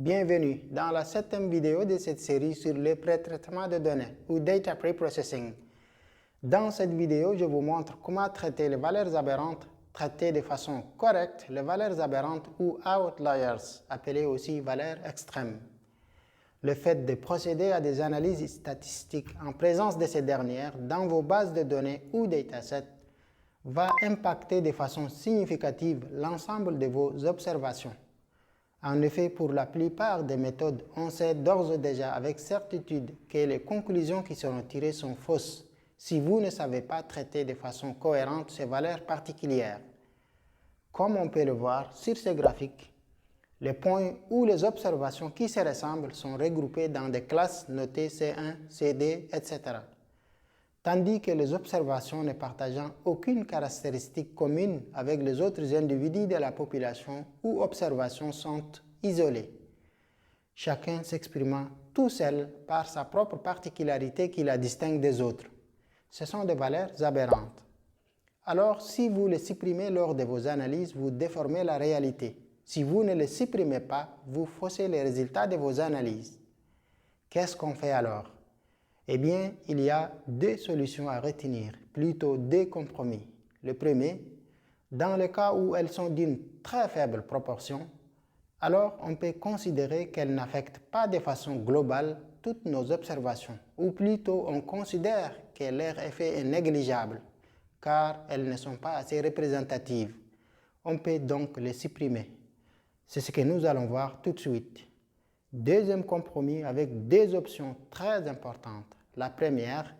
Bienvenue dans la 7e vidéo de cette série sur le pré-traitement de données ou Data Pre-Processing. Dans cette vidéo, je vous montre comment traiter les valeurs aberrantes, traiter de façon correcte les valeurs aberrantes ou outliers, appelées aussi valeurs extrêmes. Le fait de procéder à des analyses statistiques en présence de ces dernières dans vos bases de données ou datasets va impacter de façon significative l'ensemble de vos observations. En effet, pour la plupart des méthodes, on sait d'ores et déjà avec certitude que les conclusions qui seront tirées sont fausses si vous ne savez pas traiter de façon cohérente ces valeurs particulières. Comme on peut le voir sur ce graphique, les points ou les observations qui se ressemblent sont regroupés dans des classes notées C1, C2, etc. Tandis que les observations ne partageant aucune caractéristique commune avec les autres individus de la population ou observations sont isolées, chacun s'exprimant tout seul par sa propre particularité qui la distingue des autres. Ce sont des valeurs aberrantes. Alors, si vous les supprimez lors de vos analyses, vous déformez la réalité. Si vous ne les supprimez pas, vous faussez les résultats de vos analyses. Qu'est-ce qu'on fait alors? Eh bien, il y a deux solutions à retenir, plutôt deux compromis. Le premier, dans le cas où elles sont d'une très faible proportion, alors on peut considérer qu'elles n'affectent pas de façon globale toutes nos observations, ou plutôt on considère que leur effet est négligeable, car elles ne sont pas assez représentatives. On peut donc les supprimer. C'est ce que nous allons voir tout de suite. Deuxième compromis avec deux options très importantes. La première,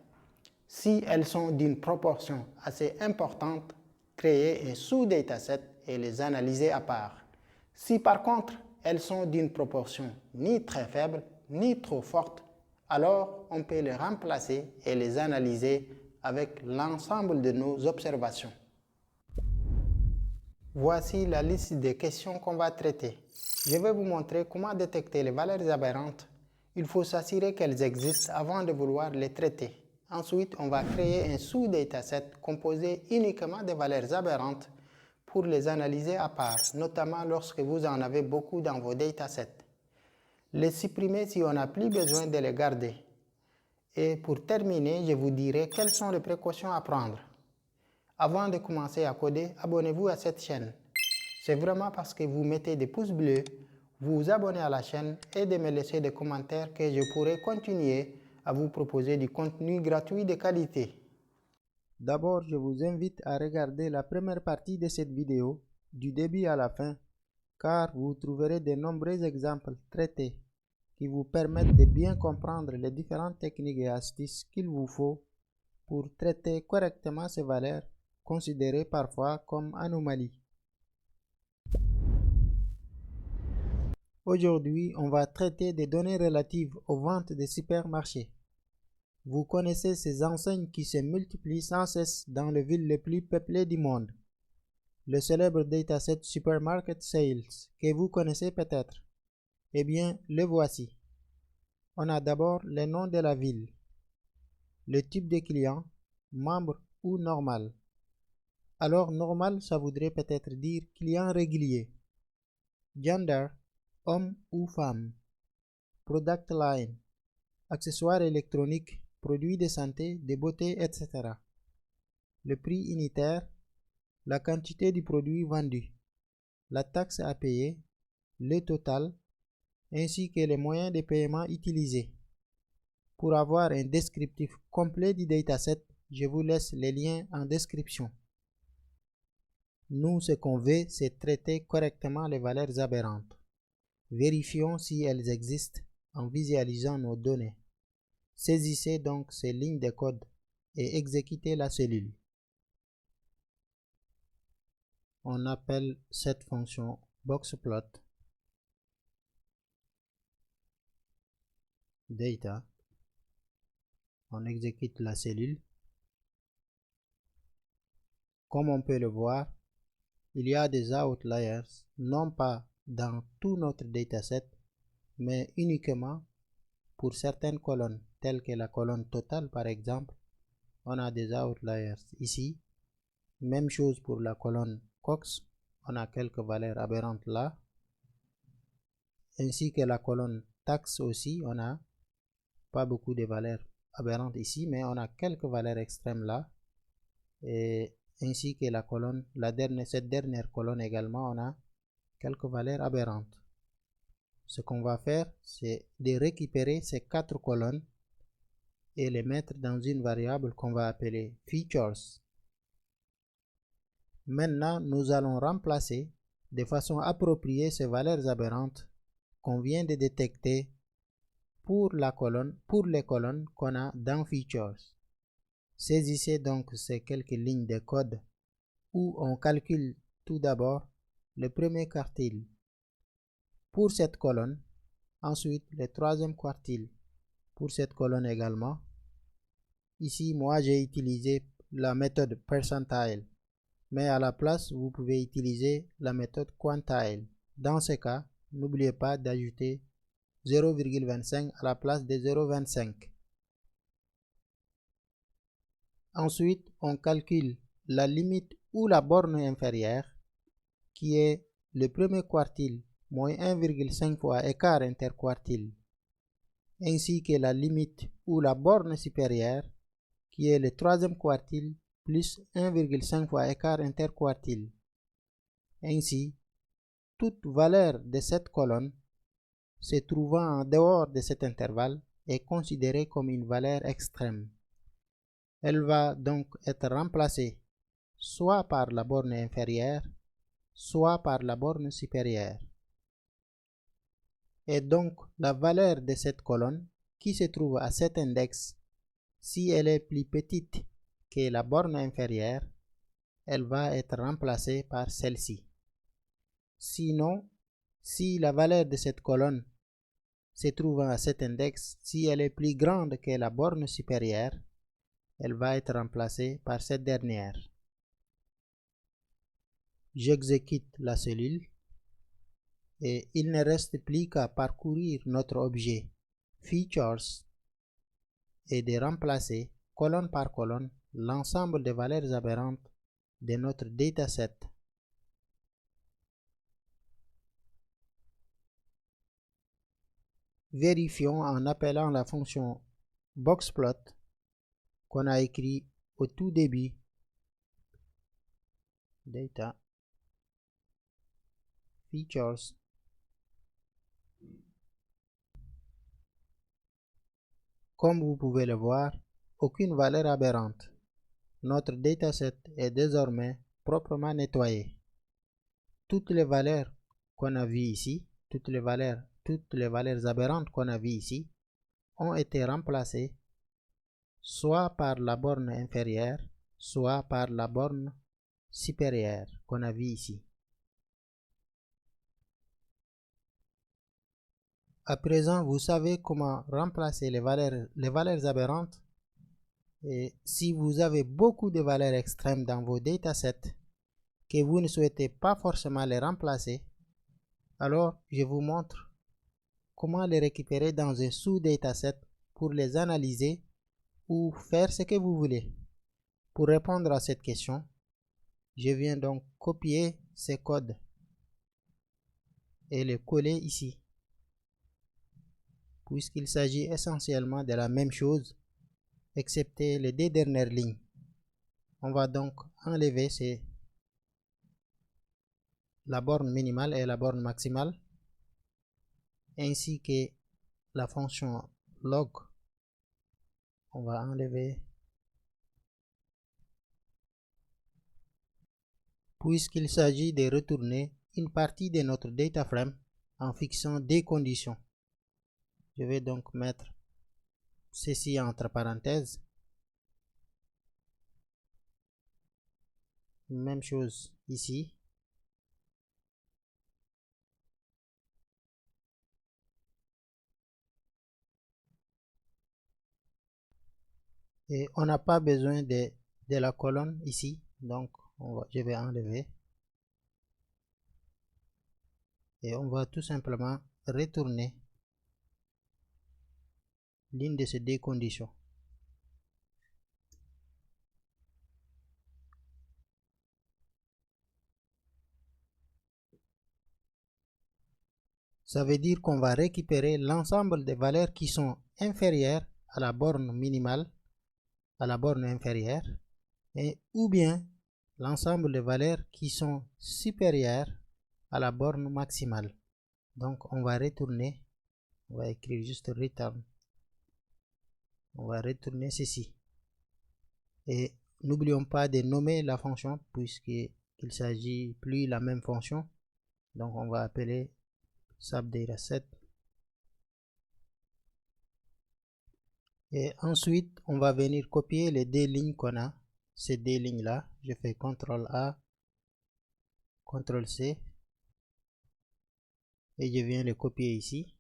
si elles sont d'une proportion assez importante, créer un sous-dataset et les analyser à part. Si par contre, elles sont d'une proportion ni très faible, ni trop forte, alors on peut les remplacer et les analyser avec l'ensemble de nos observations. Voici la liste des questions qu'on va traiter. Je vais vous montrer comment détecter les valeurs aberrantes. Il faut s'assurer qu'elles existent avant de vouloir les traiter. Ensuite, on va créer un sous-dataset composé uniquement de valeurs aberrantes pour les analyser à part, notamment lorsque vous en avez beaucoup dans vos datasets. Les supprimer si on n'a plus besoin de les garder. Et pour terminer, je vous dirai quelles sont les précautions à prendre. Avant de commencer à coder, abonnez-vous à cette chaîne. C'est vraiment parce que vous mettez des pouces bleus, vous vous abonnez à la chaîne et de me laisser des commentaires que je pourrai continuer à vous proposer du contenu gratuit de qualité. D'abord, je vous invite à regarder la première partie de cette vidéo, du début à la fin, car vous trouverez de nombreux exemples traités qui vous permettent de bien comprendre les différentes techniques et astuces qu'il vous faut pour traiter correctement ces valeurs considérées parfois comme anomalies. Aujourd'hui, on va traiter des données relatives aux ventes des supermarchés. Vous connaissez ces enseignes qui se multiplient sans cesse dans les villes les plus peuplées du monde. Le célèbre dataset Supermarket Sales, que vous connaissez peut-être. Eh bien, le voici. On a d'abord le nom de la ville, le type de client, membre ou normal. Alors, normal, ça voudrait peut-être dire client régulier. Gender, homme ou femme. Product line, accessoires électroniques, produits de santé, de beauté, etc. Le prix unitaire, la quantité du produit vendu, la taxe à payer, le total, ainsi que les moyens de paiement utilisés. Pour avoir un descriptif complet du dataset, je vous laisse les liens en description. Nous, ce qu'on veut, c'est traiter correctement les valeurs aberrantes. Vérifions si elles existent en visualisant nos données. Saisissez donc ces lignes de code et exécutez la cellule. On appelle cette fonction boxplot data. On exécute la cellule. Comme on peut le voir, il y a des outliers, non pas dans tout notre dataset, mais uniquement pour certaines colonnes, telles que la colonne totale par exemple. On a des outliers ici. Même chose pour la colonne Cox, on a quelques valeurs aberrantes là. ainsi que la colonne taxe aussi. On n'a pas beaucoup de valeurs aberrantes ici, mais on a quelques valeurs extrêmes là. Et ainsi que la colonne, cette dernière colonne également, on a quelques valeurs aberrantes. Ce qu'on va faire, c'est de récupérer ces 4 colonnes et les mettre dans une variable qu'on va appeler features. Maintenant, nous allons remplacer de façon appropriée ces valeurs aberrantes qu'on vient de détecter pour les colonnes qu'on a dans features. Saisissez donc ces quelques lignes de code où on calcule tout d'abord le premier quartile pour cette colonne, ensuite le troisième quartile pour cette colonne également. Ici, moi j'ai utilisé la méthode percentile, mais à la place, vous pouvez utiliser la méthode quantile. Dans ce cas, n'oubliez pas d'ajouter 0,25 à la place de 0,25. Ensuite, on calcule la limite ou la borne inférieure, qui est le premier quartile moins 1,5 fois écart interquartile, ainsi que la limite ou la borne supérieure, qui est le troisième quartile plus 1,5 fois écart interquartile. Ainsi, toute valeur de cette colonne se trouvant en dehors de cet intervalle est considérée comme une valeur extrême. Elle va donc être remplacée soit par la borne inférieure, soit par la borne supérieure. Et donc, la valeur de cette colonne qui se trouve à cet index, si elle est plus petite que la borne inférieure, elle va être remplacée par celle-ci. Sinon, si la valeur de cette colonne se trouvant à cet index, si elle est plus grande que la borne supérieure, elle va être remplacée par cette dernière. J'exécute la cellule et il ne reste plus qu'à parcourir notre objet Features et de remplacer colonne par colonne l'ensemble des valeurs aberrantes de notre dataset. Vérifions en appelant la fonction boxplot qu'on a écrit au tout début. Data Features. Comme vous pouvez le voir, aucune valeur aberrante. Notre dataset est désormais proprement nettoyé. Toutes les valeurs qu'on a vues ici, toutes les valeurs aberrantes qu'on a vues ici, ont été remplacées soit par la borne inférieure, soit par la borne supérieure qu'on a vue ici. À présent, vous savez comment remplacer les valeurs aberrantes. Et si vous avez beaucoup de valeurs extrêmes dans vos datasets que vous ne souhaitez pas forcément les remplacer, alors je vous montre comment les récupérer dans un sous-dataset pour les analyser ou faire ce que vous voulez. Pour répondre à cette question, je viens donc copier ces codes et les coller ici. Puisqu'il s'agit essentiellement de la même chose, excepté les 2 dernières lignes. On va donc enlever la borne minimale et la borne maximale, ainsi que la fonction log. On va enlever, puisqu'il s'agit de retourner une partie de notre data frame en fixant des conditions. Je vais donc mettre ceci entre parenthèses. Même chose ici. Et on n'a pas besoin de la colonne ici, donc je vais enlever. Et on va tout simplement retourner l'une de ces 2 conditions. Ça veut dire qu'on va récupérer l'ensemble des valeurs qui sont inférieures à la borne minimale, à la borne inférieure, ou bien l'ensemble des valeurs qui sont supérieures à la borne maximale. Donc on va retourner, on va écrire juste return, on va retourner ceci. Et n'oublions pas de nommer la fonction puisqu'il ne s'agit plus de la même fonction. Donc on va appeler subdataset. Et ensuite, on va venir copier les deux lignes qu'on a. Ces deux lignes-là, je fais CTRL A, CTRL C. Et je viens les copier ici.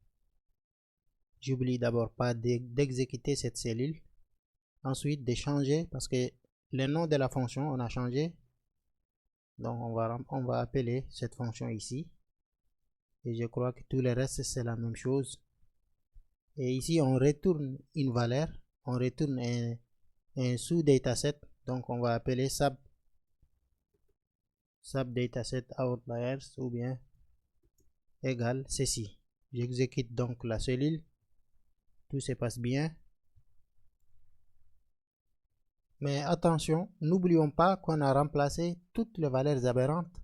J'oublie d'abord pas d'exécuter cette cellule. Ensuite, de changer parce que le nom de la fonction, on a changé. Donc, on va appeler cette fonction ici. Et je crois que tout le reste, c'est la même chose. Et ici, on retourne une valeur. On retourne un sous-dataset. Donc, on va appeler subdataset outliers ou bien égal ceci. J'exécute donc la cellule. Tout se passe bien. Mais attention, n'oublions pas qu'on a remplacé toutes les valeurs aberrantes.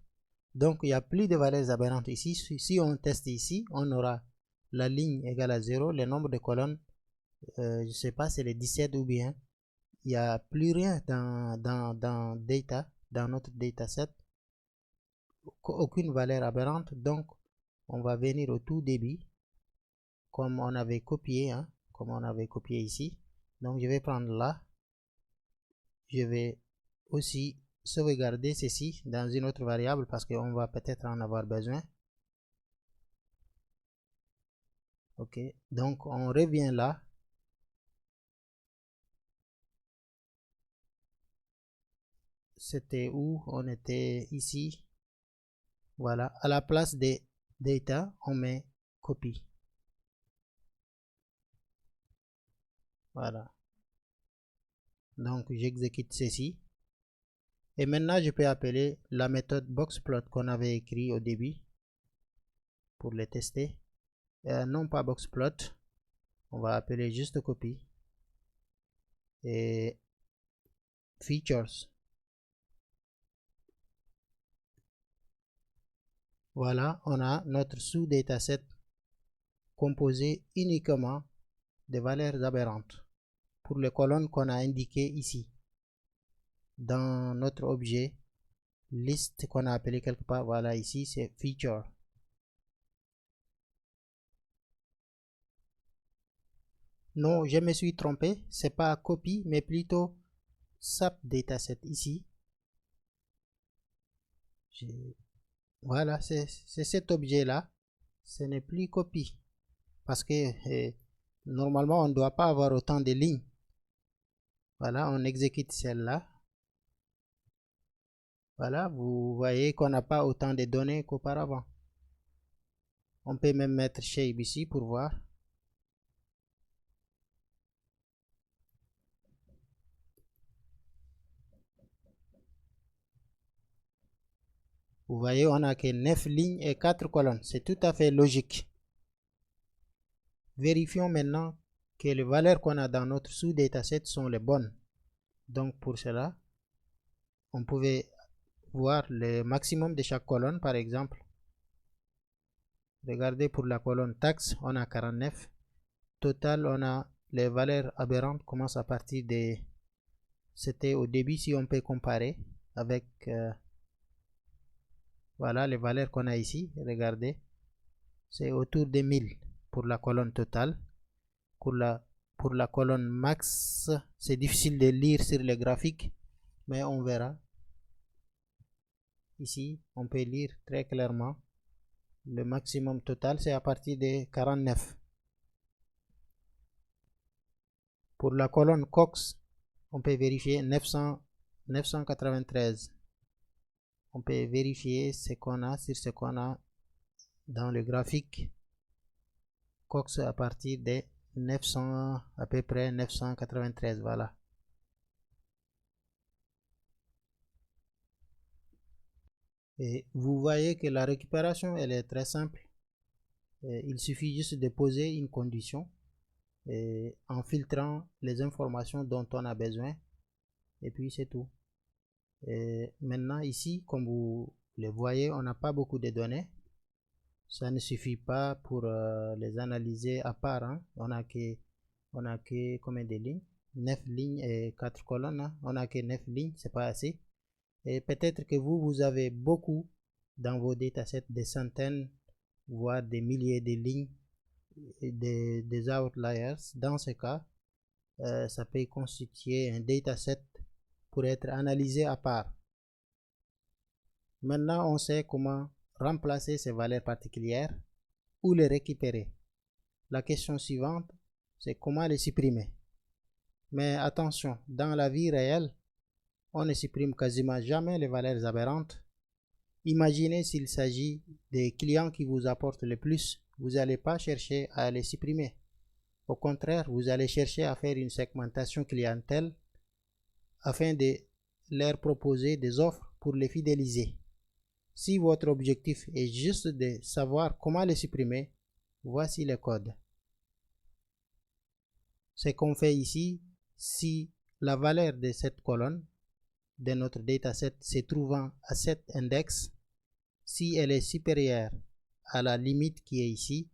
Donc, il n'y a plus de valeurs aberrantes ici. Si on teste ici, on aura la ligne égale à 0, le nombre de colonnes, je ne sais pas, c'est les 17 ou bien. Il n'y a plus rien dans data, dans notre dataset. Aucune valeur aberrante. Donc, on va venir au tout début, comme on avait copié, comme on avait copié ici. Donc, je vais prendre là. Je vais aussi sauvegarder ceci dans une autre variable parce qu'on va peut-être en avoir besoin. Ok, donc on revient là. C'était où? On était ici. Voilà, à la place des data, on met copie. Voilà. Donc j'exécute ceci. Et maintenant, je peux appeler la méthode boxplot qu'on avait écrit au début pour les tester. Non pas boxplot, on va appeler juste copie. Et features. Voilà, on a notre sous-dataset composé uniquement de valeurs aberrantes pour les colonnes qu'on a indiquées ici dans notre objet liste qu'on a appelé quelque part. Voilà, ici c'est feature. Non, je me suis trompé, c'est pas copie mais plutôt subdataset ici. Voilà, c'est cet objet là, ce n'est plus copie parce que normalement on ne doit pas avoir autant de lignes. Voilà, on exécute celle-là. Voilà, vous voyez qu'on n'a pas autant de données qu'auparavant. On peut même mettre shape ici pour voir. Vous voyez, on a que 9 lignes et 4 colonnes. C'est tout à fait logique. Vérifions maintenant que les valeurs qu'on a dans notre sous-dataset sont les bonnes. Donc pour cela, on pouvait voir le maximum de chaque colonne, par exemple. Regardez pour la colonne taxe, on a 49. Total, on a les valeurs aberrantes commencent à partir de... C'était au début, si on peut comparer avec... voilà les valeurs qu'on a ici. Regardez, c'est autour de 1000 pour la colonne totale. Pour la colonne max, c'est difficile de lire sur les graphiques, mais on verra. Ici, on peut lire très clairement. Le maximum total, c'est à partir de 49. Pour la colonne Cox, on peut vérifier 993. On peut vérifier ce qu'on a sur ce qu'on a dans le graphique. Cox à partir de 900, à peu près 993, voilà. Et vous voyez que la récupération, elle est très simple. Il suffit juste de poser une condition en filtrant les informations dont on a besoin, et puis c'est tout. Maintenant ici, comme vous le voyez, on n'a pas beaucoup de données. Ça ne suffit pas pour les analyser à part, hein. On a que combien de lignes? 9 lignes et 4 colonnes, hein. On a que 9 lignes, c'est pas assez. Et peut-être que vous avez beaucoup dans vos datasets, des centaines voire des milliers de lignes, des outliers. Dans ce cas, ça peut constituer un dataset pour être analysé à part. Maintenant, on sait comment remplacer ces valeurs particulières ou les récupérer. La question suivante, c'est comment les supprimer. Mais attention, dans la vie réelle, on ne supprime quasiment jamais les valeurs aberrantes. Imaginez s'il s'agit des clients qui vous apportent le plus, vous n'allez pas chercher à les supprimer. Au contraire, vous allez chercher à faire une segmentation clientèle afin de leur proposer des offres pour les fidéliser. Si votre objectif est juste de savoir comment les supprimer, voici le code. Ce qu'on fait ici, si la valeur de cette colonne de notre dataset se trouvant à cet index, si elle est supérieure à la limite qui est ici,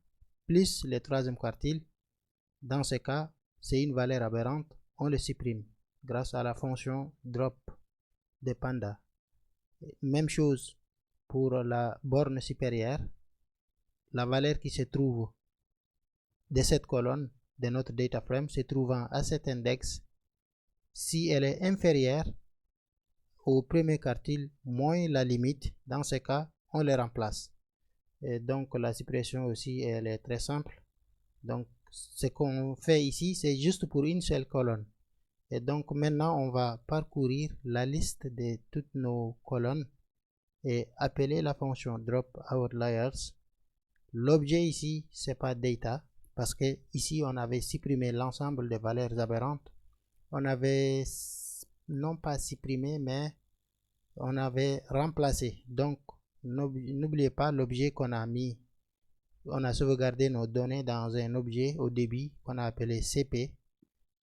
plus le troisième quartile, dans ce cas, c'est une valeur aberrante, on le supprime grâce à la fonction drop de Panda. Même chose pour la borne supérieure, la valeur qui se trouve de cette colonne de notre data frame se trouvant à cet index, si elle est inférieure au premier quartile moins la limite, dans ce cas, on les remplace. Et donc la suppression aussi, elle est très simple. Donc ce qu'on fait ici, c'est juste pour une seule colonne. Et donc maintenant, on va parcourir la liste de toutes nos colonnes et appeler la fonction drop outliers. L'objet ici, c'est pas data, parce que ici, on avait supprimé l'ensemble des valeurs aberrantes. On avait non pas supprimé, mais on avait remplacé. Donc, n'oubliez pas l'objet qu'on a mis. On a sauvegardé nos données dans un objet au début qu'on a appelé CP.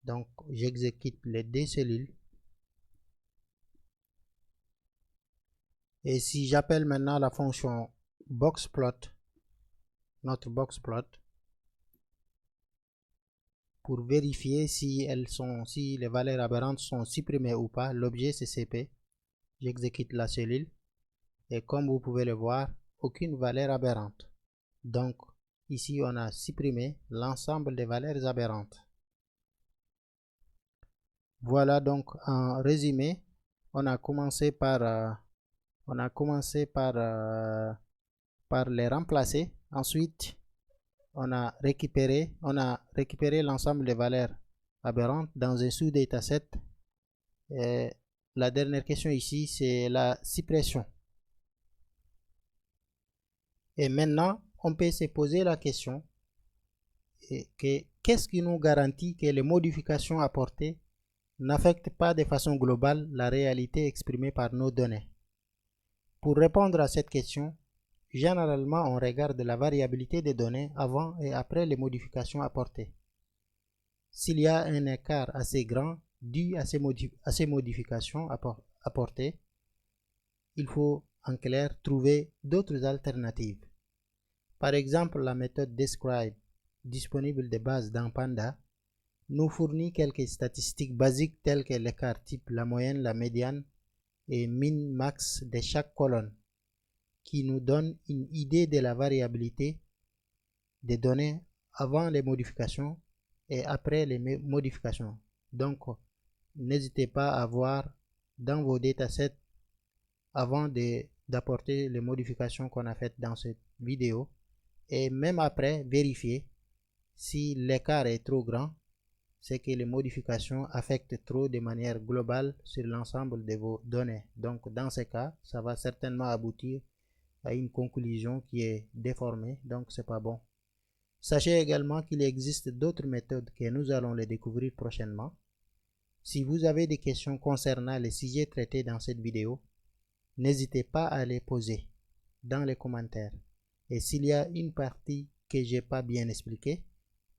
Donc, j'exécute les deux cellules. Et si j'appelle maintenant la fonction boxplot, notre boxplot, pour vérifier si les valeurs aberrantes sont supprimées ou pas, l'objet c'est CP. J'exécute la cellule et comme vous pouvez le voir, aucune valeur aberrante. Donc, ici on a supprimé l'ensemble des valeurs aberrantes. Voilà donc en résumé, on a commencé par les remplacer. Ensuite, on a récupéré l'ensemble des valeurs aberrantes dans un sous-dataset. La dernière question ici, c'est la suppression. Et maintenant, on peut se poser la question qu'est-ce qui nous garantit que les modifications apportées n'affectent pas de façon globale la réalité exprimée par nos données? Pour répondre à cette question, généralement on regarde la variabilité des données avant et après les modifications apportées. S'il y a un écart assez grand dû à ces modifications apportées, il faut en clair trouver d'autres alternatives. Par exemple, la méthode describe disponible de base dans Panda nous fournit quelques statistiques basiques telles que l'écart type, la moyenne, la médiane et min-max de chaque colonne, qui nous donne une idée de la variabilité des données avant les modifications et après les modifications. Donc, n'hésitez pas à voir dans vos datasets avant d'apporter les modifications qu'on a faites dans cette vidéo et même après vérifier si l'écart est trop grand, c'est que les modifications affectent trop de manière globale sur l'ensemble de vos données. Donc dans ce cas, ça va certainement aboutir à une conclusion qui est déformée, donc c'est pas bon. Sachez également qu'il existe d'autres méthodes que nous allons les découvrir prochainement. Si vous avez des questions concernant les sujets traités dans cette vidéo, n'hésitez pas à les poser dans les commentaires. Et s'il y a une partie que je n'ai pas bien expliqué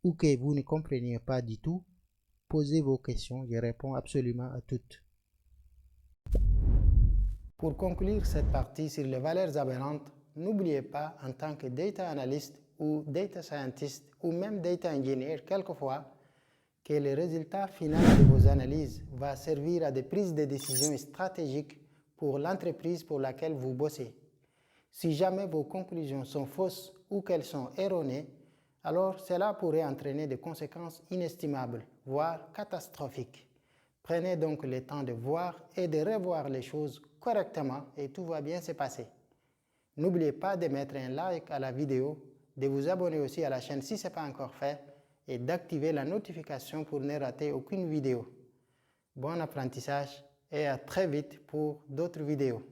ou que vous ne compreniez pas du tout, posez vos questions, je réponds absolument à toutes. Pour conclure cette partie sur les valeurs aberrantes, n'oubliez pas en tant que data analyst ou data scientist ou même data engineer quelquefois que le résultat final de vos analyses va servir à des prises de décision stratégiques pour l'entreprise pour laquelle vous bossez. Si jamais vos conclusions sont fausses ou qu'elles sont erronées, alors cela pourrait entraîner des conséquences inestimables, voire catastrophiques. Prenez donc le temps de voir et de revoir les choses correctement et tout va bien se passer. N'oubliez pas de mettre un like à la vidéo, de vous abonner aussi à la chaîne si ce n'est pas encore fait et d'activer la notification pour ne rater aucune vidéo. Bon apprentissage et à très vite pour d'autres vidéos.